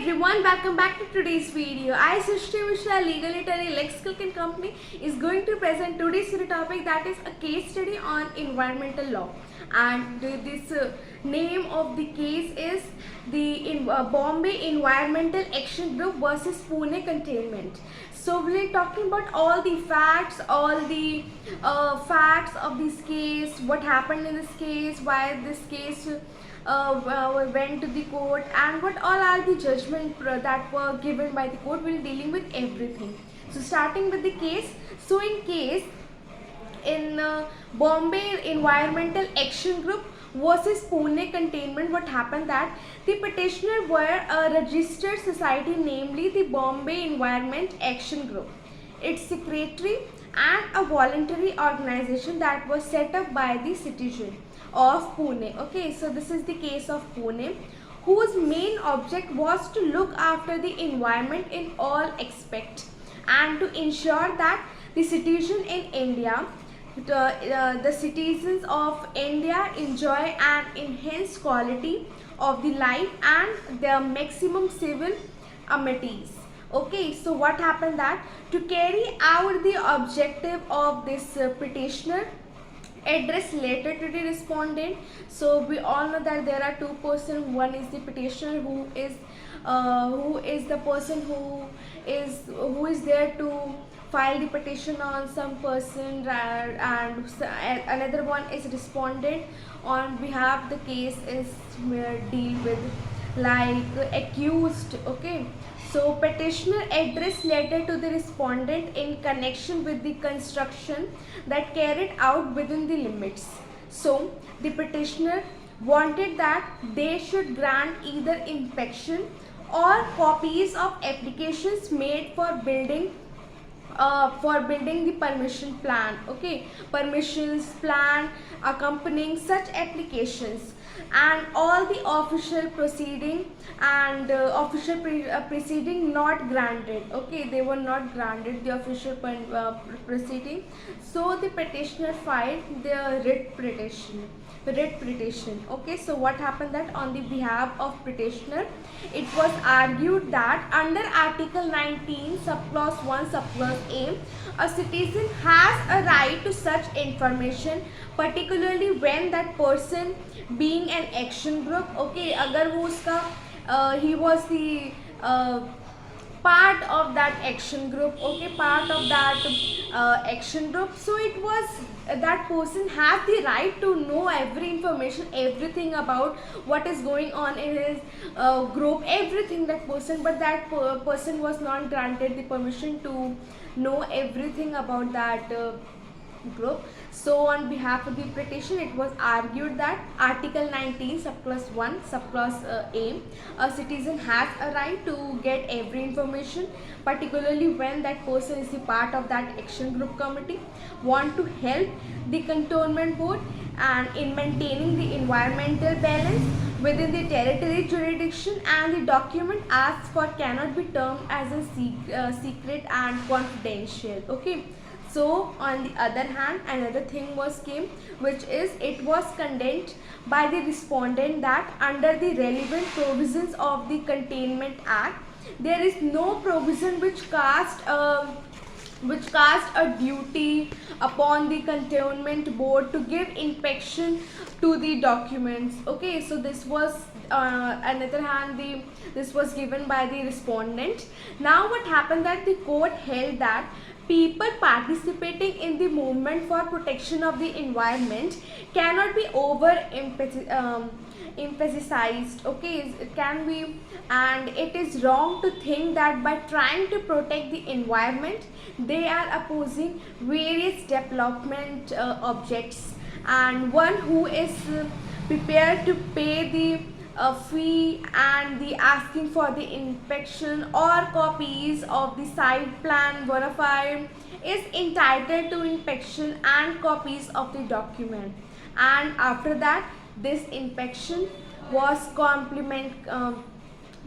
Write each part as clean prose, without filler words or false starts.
everyone, welcome back to today's video. I, Srishti Mishra, Legal Literary Lexicon Company, is going to present today's topic, that is a case study on environmental law. And this name of the case is the Bombay Environmental Action Group versus Pune Containment. So we'll be talking about all the facts, facts of this case, what happened in this case, why this case went to the court, and what all are the judgment that were given by the court. We'll dealing with everything. So starting with the case. So in Bombay Environmental Action Group versus Pune Containment, what happened that the petitioner were a registered society, namely the Bombay Environment Action Group, its secretary, and a voluntary organization that was set up by the citizen of Pune. Okay, so this is the case of Pune, whose main object was to look after the environment in all aspects and to ensure that the citizen in India, the citizens of India enjoy an enhanced quality of the life and their maximum civil amenities. Okay, so what happened that to carry out the objective of this petitioner, address letter to the respondent. So we all know that there are two persons. One is the petitioner, who is the person who is there to file the petition on some person, and another one is respondent on behalf the case is deal with like accused. Okay, so petitioner addressed letter to the respondent in connection with the construction that carried out within the limits. So the petitioner wanted that they should grant either inspection or copies of applications made for building the permission plan. Okay, permissions plan accompanying such applications, and all the official proceeding and proceeding not granted. Okay, they were not granted the official proceeding. So the petitioner filed the writ petition. Okay, so what happened that on the behalf of petitioner, it was argued that under Article 19 subclause 1 subclause A, a citizen has a right to such information, particularly when that person being an action group. Okay, agar wo uska he was the part of that action group. Okay, part of that action group, so it was that person has the right to know every information, everything about what is going on in his group, everything that person, but that person was not granted the permission to know everything about that group. So on behalf of the petition, it was argued that Article 19 subclause 1 subclause A, a citizen has a right to get every information, particularly when that person is a part of that action group committee, want to help the cantonment board and in maintaining the environmental balance within the territory jurisdiction, and the document asked for cannot be termed as a secret and confidential. Okay, so on the other hand, another thing was came, which is it was condemned by the respondent that under the relevant provisions of the Containment Act, there is no provision which cast a duty upon the cantonment board to give inspection to the documents. Okay, so this was another hand this was given by the respondent. Now what happened that the court held that people participating in the movement for protection of the environment cannot be emphasized. Okay, it can be, and it is wrong to think that by trying to protect the environment, they are opposing various development objects, and one who is prepared to pay the fee and the asking for the inspection or copies of the site plan verified is entitled to inspection and copies of the document. And after that, this inspection was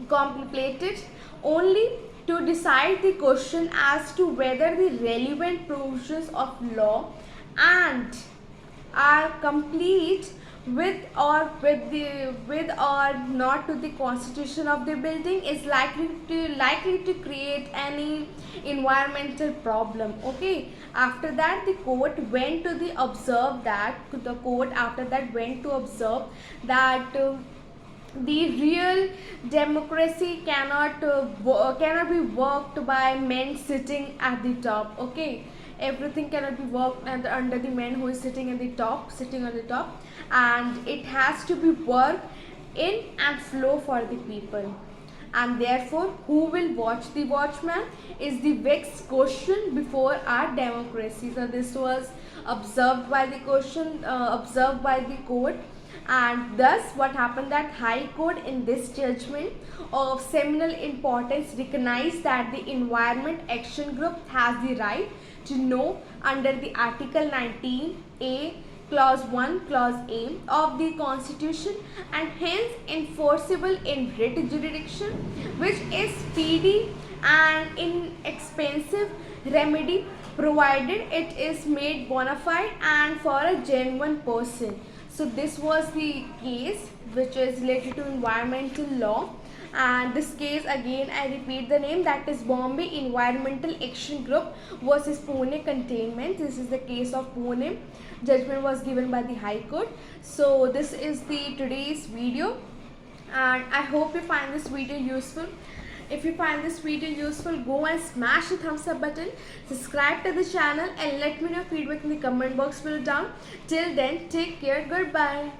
contemplated only to decide the question as to whether the relevant provisions of law and are complete with or not to the constitution of the building is likely to create any environmental problem. Okay, after that the court went to the observe that the court after that went to observe that the real democracy cannot be worked by men sitting at the top. Okay, everything cannot be worked under the man who is sitting on the top, and it has to be worked in and flow for the people. And therefore, who will watch the watchman is the vexed question before our democracy. So this was observed by the observed by the court, and thus what happened that High Court in this judgment of seminal importance recognized that the Environment Action Group has the right to know under the Article 19A Clause 1 Clause A of the Constitution, and hence enforceable in writ jurisdiction, which is speedy and inexpensive remedy provided it is made bona fide and for a genuine person. So this was the case which is related to environmental law, and this case, again I repeat the name, that is Bombay Environmental Action Group versus Pune Containment. This is the case of Pune. Judgment was given by the High Court. So this is the today's video, and I hope you find this video useful. If you find this video useful, go and smash the thumbs up button, subscribe to the channel, and let me know feedback in the comment box below down. Till then, take care, goodbye.